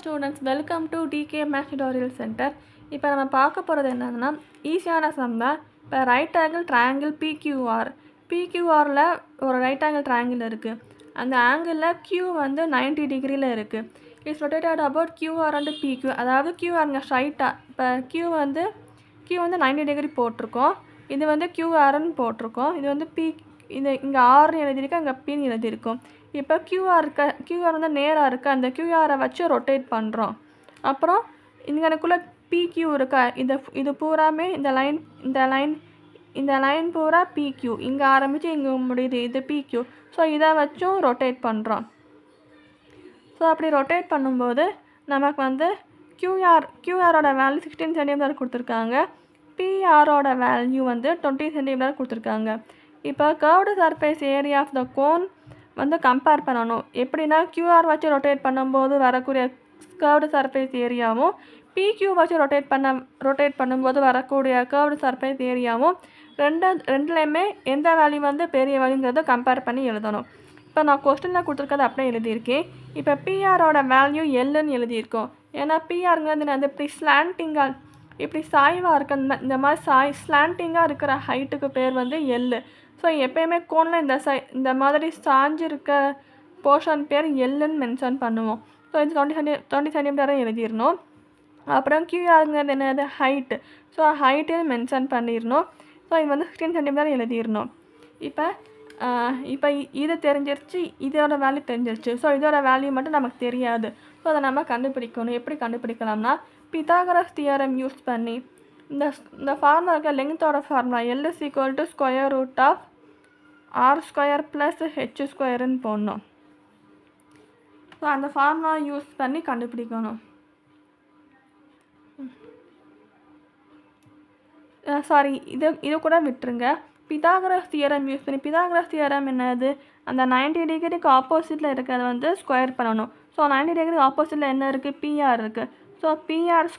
Students, welcome to DK maths tutorial centre. இப்போ நம்ம பார்க்க போகிறது என்னன்னா ஈஸியான சம் தான். இப்போ ரைட் ஆங்கிள் ட்ரையாங்கிள் பிக்யூஆரில் ஒரு ரைட் ஆங்கிள் ட்ரையாங்கிள் இருக்குது. அந்த ஆங்கிளில் Q வந்து 90 டிகிரியில் இருக்குது. It's rotated about QR and PQ. அதாவது QRங்க ஸ்ட்ரைட்டாக இப்போ Q வந்து 90 டிகிரி போட்டிருக்கோம். இது வந்து QRன்னு போட்டிருக்கோம். இது வந்து இது இங்கே ஆர்னு எழுதியிருக்கோம், இங்கே பின்னு எழுதியிருக்கோம். இப்போ QR வந்து நேராக இருக்குது. அந்த QRை வச்சு ரொட்டேட் பண்ணுறோம். அப்புறம் இங்கனக்குள்ளே PQ இருக்கா, இது பூராமே இந்த லைன் பூரா PQ, இங்கே ஆரம்பித்து இங்கே முடியுது, இது PQ. ஸோ இதை வச்சும் ரொட்டேட் பண்ணுறோம். ஸோ அப்படி ரொட்டேட் பண்ணும்போது நமக்கு வந்து QRோட வேல்யூ 16 சென்டிமீட்டர் கொடுத்துருக்காங்க. PRோட வேல்யூ வந்து 20 சென்டிமீட்டர் கொடுத்துருக்காங்க. இப்போ curved surface area of the cone வந்து கம்பேர் பண்ணணும். எப்படின்னா QR வச்சு ரொட்டேட் பண்ணும்போது வரக்கூடிய கர்வ்டு சர்ஃபேஸ் ஏரியாவும் PQ வச்சு ரொட்டேட் பண்ணும்போது வரக்கூடிய கர்வ்டு சர்ஃபேஸ் ஏரியாவும் ரெண்டுலேயுமே எந்த வேல்யூ வந்து பெரிய வேல்யூங்கிறத கம்பேர் பண்ணி எழுதணும். இப்போ நான் கொஸ்டினில் கொடுத்துருக்கறது அப்படியே எழுதியிருக்கேன். இப்போ PRோட வேல்யூ Lன்னு எழுதியிருக்கோம். ஏன்னா PRங்கிறது வந்து இப்படி சாய்வாக இருக்க இந்த மாதிரி ஸ்லாண்டிங்காக இருக்கிற ஹைட்டுக்கு பேர் வந்து L. ஸோ எப்போயுமே கோனில் இந்த மாதிரி சாஞ்சிருக்க போர்ஷன் பேர் Lன்னு மென்ஷன் பண்ணுவோம். ஸோ இது 20 சென்டிமீட்டரை எழுதிடணும். அப்புறம் QRங்கிறது என்னது ஹைட்டு. ஸோ ஹைட்டுன்னு மென்ஷன் பண்ணிடணும். ஸோ இது வந்து 16 சென்டிமீட்டர் எழுதிடணும். இப்போ இது தெரிஞ்சிருச்சு, இதோட வேல்யூ தெரிஞ்சிருச்சு. ஸோ இதோட வேல்யூ மட்டும் நமக்கு தெரியாது. ஸோ அதை நம்ம கண்டுபிடிக்கணும். எப்படி கண்டுபிடிக்கலாம்னா பித்தாகரஸ் தியரம் யூஸ் பண்ணி இந்த ஃபார்முலா இருக்க லெங்த்தோட formula L = square root of R² + H² போடணும். ஸோ அந்த ஃபார்முலா யூஸ் பண்ணி கண்டுபிடிக்கணும். இது கூட விட்டுருங்க. பித்தாகரஸ் தியரம் யூஸ் பண்ணி, பித்தாகரஸ் தியரம் என்னது, அந்த 90 டிகிரிக்கு ஆப்போசிட்டில் இருக்கிறத வந்து ஸ்கொயர் பண்ணணும். ஸோ 90 டிகிரி ஆப்போசிட்டில் என்ன இருக்குது, PR இருக்குது. So PR² =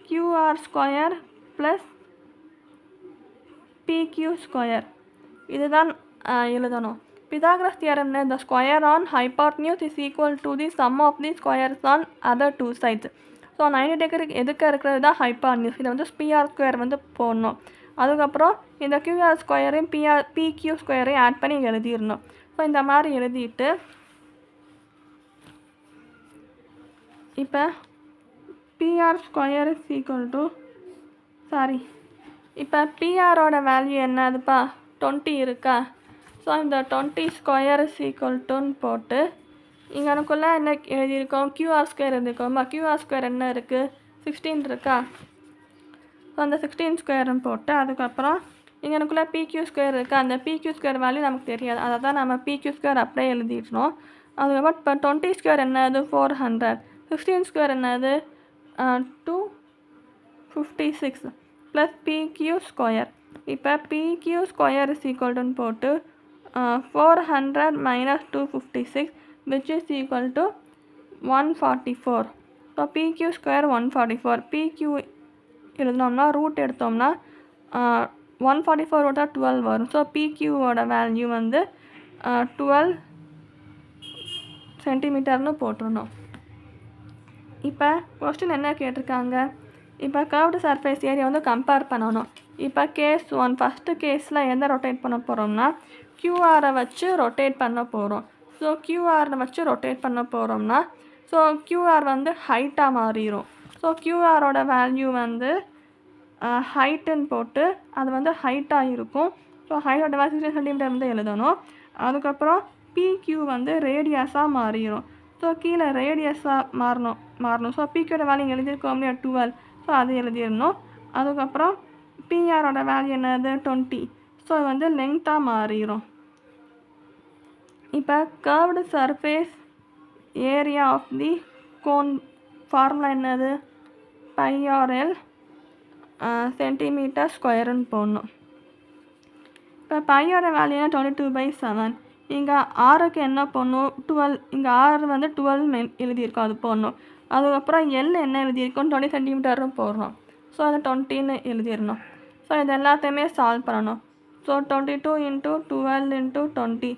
QR² + PQ². இதுதான் எழுதணும். Pythagoras theorem the square on hypotenuse is equal to the sum of the squares on other two sides. So 90 டிகிரிக்கு எதுக்கு இருக்கிறது தான் ஹைபாட்னியூஸ். இதை வந்து PR² வந்து போடணும். அதுக்கப்புறம் இந்த QR² PQ² ஆட் பண்ணி எழுதிடணும். ஸோ இந்த மாதிரி எழுதிட்டு இப்போ இப்போ PRோட வேல்யூ என்னதுப்பா, 20 இருக்கா. ஸோ இந்த 20² போட்டு இங்கனுக்குள்ளே என்ன எழுதியிருக்கோம், QR² எழுதியிருக்கோம்மா. QR² என்ன இருக்குது, 16 இருக்கா. ஸோ அந்த 16² போட்டு அதுக்கப்புறம் இங்கனுக்குள்ளே PQ² இருக்கா. அந்த PQ² வேல்யூ நமக்கு தெரியாது, அதை தான் நம்ம PQ² அப்படியே எழுதிடணும். அதுக்கப்புறம் இப்போ 20² என்னது 400, 16² என்னது 256 + PQ². இப்போ PQ² = போட்டு 400 - 256 which is equal to 144. So PQ² 144. PQ எழுதினோம்னா ரூட் எடுத்தோம்னா 144 = 12 வரும். ஸோ PQவோட வேல்யூ வந்து 12 சென்டிமீட்டர்னு போட்டுருணும். இப்போ கொஸ்டின் என்ன கேட்டிருக்காங்க, இப்போ கர்வ்டு சர்ஃபேஸ் ஏரியா வந்து கம்பேர் பண்ணணும். இப்போ கேஸ் 1 ஃபஸ்ட்டு கேஸில் எந்த ரொட்டேட் பண்ண போகிறோம்னா QRை வச்சு ரொட்டேட் பண்ண போகிறோம். ஸோ QRை வச்சு ரொட்டேட் பண்ண போகிறோம்னா ஸோ QR வந்து ஹைட்டாக மாறிடும். ஸோ QRோட வேல்யூ வந்து ஹைட்டுன்னு போட்டு அது வந்து ஹைட்டாக இருக்கும். ஸோ ஹைட்டோட வேல்யூ 16 சென்டிமீட்டர் வந்து எழுதணும். அதுக்கப்புறம் PQ வந்து ரேடியஸாக மாறிடும். ஸோ கீழே ரேடியஸாக மாறணும். ஸோ PQவோட வேல்யூ எழுதியிருக்கோம் இல்லையா 12. ஸோ அது எழுதிடணும். அதுக்கப்புறம் PRோட வேல்யூ என்னது 20. ஸோ இது வந்து லெங்க்த்தாக மாறிடும். இப்போ curved surface area of the cone formula என்னது, πRL cm²ன்னு போடணும். இப்போ பையோட வேல்யூனா 22/7. இங்கே ஆருக்கு என்ன போடணும் 12. இங்கே ஆறு வந்து 12 எழுதியிருக்கோம், அது போடணும். அதுக்கப்புறம் L என்ன எழுதியிருக்கோம் 20 சென்டிமீட்டரும் போடுறோம். ஸோ அதை 20ன்னு எழுதிடணும். ஸோ இது எல்லாத்தையுமே சால்வ் பண்ணணும். So 22 × 12 × 20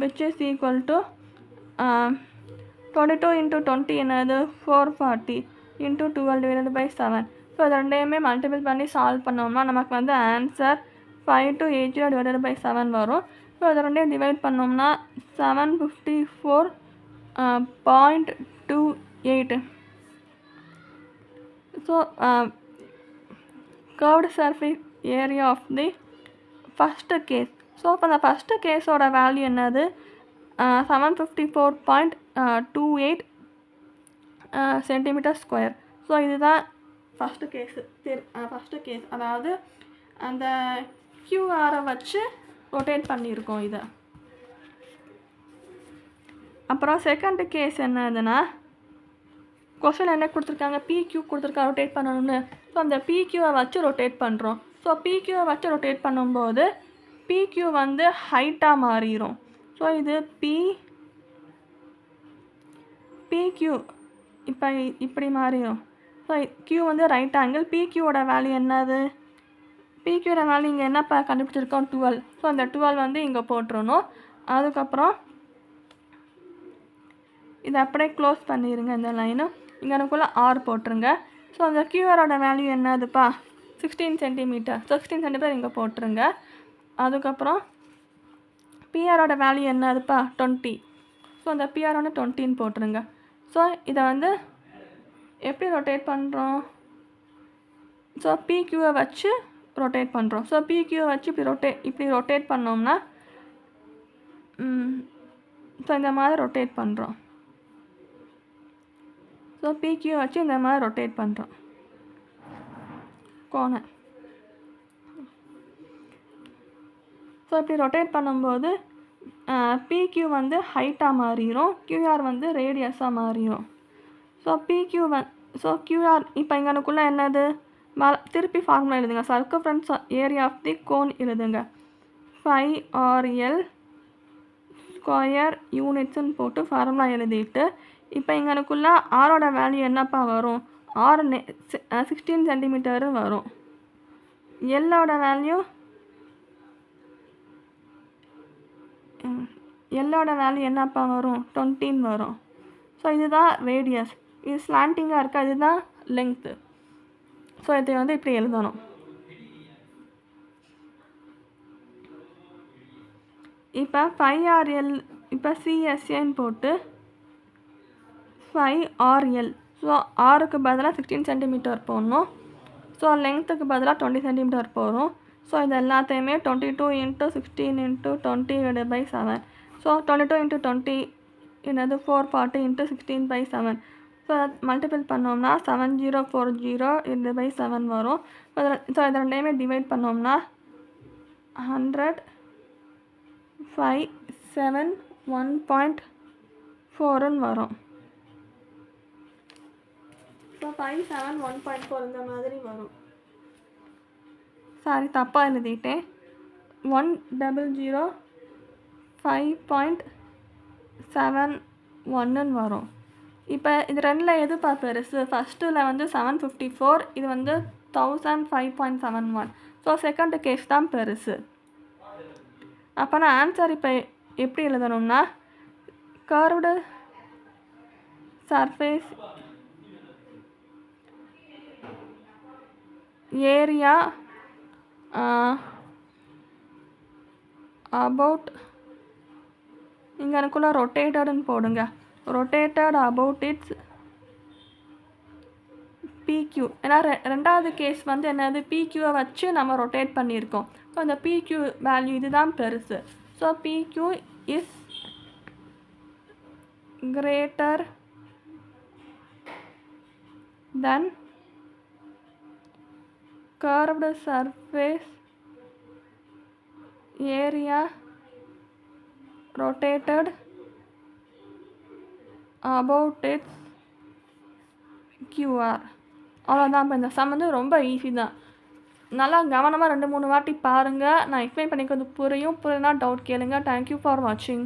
which is equal to 22 into 20 என்னது 440 into 12 divided by 7. ஸோ இது ரெண்டையுமே மல்டிபிள் பண்ணி சால்வ் பண்ணோம்னா நமக்கு வந்து ஆன்சர் 5280 divided by 7 வரும். ஸோ இது ரெண்டையும் டிவைட் பண்ணோம்னா 754.28. So curved surface area of the first case. So இப்போ அந்த ஃபஸ்ட்டு கேஸோட வேல்யூ என்னது 754.28 சென்டிமீட்டர் ஸ்கொயர். ஸோ இதுதான் ஃபஸ்ட்டு கேஸ் அதாவது அந்த கியூஆரை வச்சு ரொட்டேட் பண்ணியிருக்கோம் இதை. அப்புறம் செகண்ட் கேஸ் என்னதுன்னா கொஸ்டின் என்ன கொடுத்துருக்காங்க, பிக்யூ கொடுத்துருக்காங்க ரொட்டேட் பண்ணணும்னு. ஸோ அந்த பிக்யூவை வச்சு ரொட்டேட் பண்ணுறோம். ஸோ பிக்யூவை வச்சு ரொட்டேட் பண்ணும்போது பிக்யூ வந்து ஹைட்டாக மாறிடும். ஸோ இது பிக்யூ இப்போ இப்படி மாறிடும். ஸோ கியூ வந்து ரைட் ஆங்கிள். பிக்யூவோட வேல்யூ என்னது, பிக்யூவோட வேல்யூ இங்கே என்னப்பா கண்டுபிடிச்சிருக்கோம் 12. ஸோ அந்த 12 வந்து இங்கே போட்டுருணும். அதுக்கப்புறம் இதை அப்படியே க்ளோஸ் பண்ணிடுங்க இந்த லைனு. இங்கே எனக்குள்ளே ஆர் போட்டுருங்க. ஸோ அந்த கியூஆரோட வேல்யூ என்னதுப்பா 16 சென்டிமீட்டர். 16 சென்டிமீட்டர் இங்கே போட்டுருங்க. அதுக்கப்புறம் பிஆரோட வேல்யூ என்னதுப்பா 20. ஸோ அந்த பிஆர் வந்து 20ன்னு போட்டுருங்க. ஸோ இதை வந்து எப்படி ரொட்டேட் பண்ணுறோம், ஸோ பிக்யூவை வச்சு ரொட்டேட் பண்ணுறோம். ஸோ பிக்யூவை வச்சு இப்படி ரொட்டேட் பண்ணோம்னா ஸோ இந்த மாதிரி ரொட்டேட் பண்ணுறோம். ஸோ பிக்யூ வச்சு இந்த மாதிரி ரொட்டேட் பண்ணுறோம் கோணை. ஸோ இப்படி ரொட்டேட் பண்ணும்போது பிக்யூ வந்து ஹைட்டாக மாறிடும், கியூஆர் வந்து ரேடியஸாக மாறிடும். ஸோ கியூஆர் இப்போ இங்கனுக்குள்ளே என்னது திருப்பி ஃபார்முலா எழுதுங்க. Circumference area of the cone எழுதுங்க. 5RL ஸ்கொயர் யூனிட்ஸ்ன்னு போட்டு ஃபார்முலா எழுதிட்டு இப்போ இங்கனுக்குள்ளே ஆரோட வேல்யூ என்னப்பா வரும், 16 சென்டிமீட்டரு வரும். எல்லோட வேல்யூ என்னப்பா வரும் 20 வரும். ஸோ இதுதான் ரேடியஸ். இது ஸ்லாண்டிங்காக இருக்குது, அதுதான் லெங்க்த்து. ஸோ இதை வந்து இப்படி எழுதணும். இப்போ 5RL இப்போ சிஎஸ்ஏன்னு போட்டு 5RL. ஸோ ஆருக்கு பதிலாக 16 சென்டிமீட்டர் போடணும். ஸோ லெங்க்த்துக்கு பதிலாக 20 சென்டிமீட்டர் போடும். ஸோ இது எல்லாத்தையுமே 22 into 16 into 20 divided by 7. So 22 into 20 என்னது 440 into 16 by 7. ஸோ மல்டிபிள் பண்ணோம்னா 7040 divided by 7 வரும். ஸோ இதை ரெண்டையுமே டிவைட் பண்ணோம்னா 100,571.4ன்னு வரும். ஸோ 571.4 இந்த மாதிரி வரும். சாரி தப்பாக எழுதிட்டேன். 100,5.71ன்னு வரும். இப்போ இது ரெண்டில் எதுப்பா பெருசு, ஃபஸ்ட்டில் வந்து 754, இது வந்து 1005.71. ஸோ செகண்ட் கேஸ் தான் பெருசு. அப்போ நான் ஆன்சர் இப்போ எப்படி எழுதணும்னா கர்வ்டு சர்ஃபேஸ் ஏரியா about இங்கே எனக்குள்ள ரொட்டேட்டடுன்னு போடுங்க. Rotated about its PQ. ஏன்னா ரெண்டாவது கேஸ் வந்து என்னது பிக்யூவை வச்சு நம்ம ரொட்டேட் பண்ணியிருக்கோம். ஸோ அந்த பிக்யூ வேல்யூ இதுதான் பெருசு. So பிக்யூ is greater than curved surface area rotated about its QR. அவ்வளோதான். இப்போ இந்த சம் வந்து ரொம்ப ஈஸி தான். நல்லா கவனமாக 2-3 வாட்டி பாருங்கள். நான் எக்ஸ்பிளைன் பண்ணிக்கிறது புரியும். புரியனா டவுட் கேளுங்க. தேங்க்யூ ஃபார் வாட்சிங்.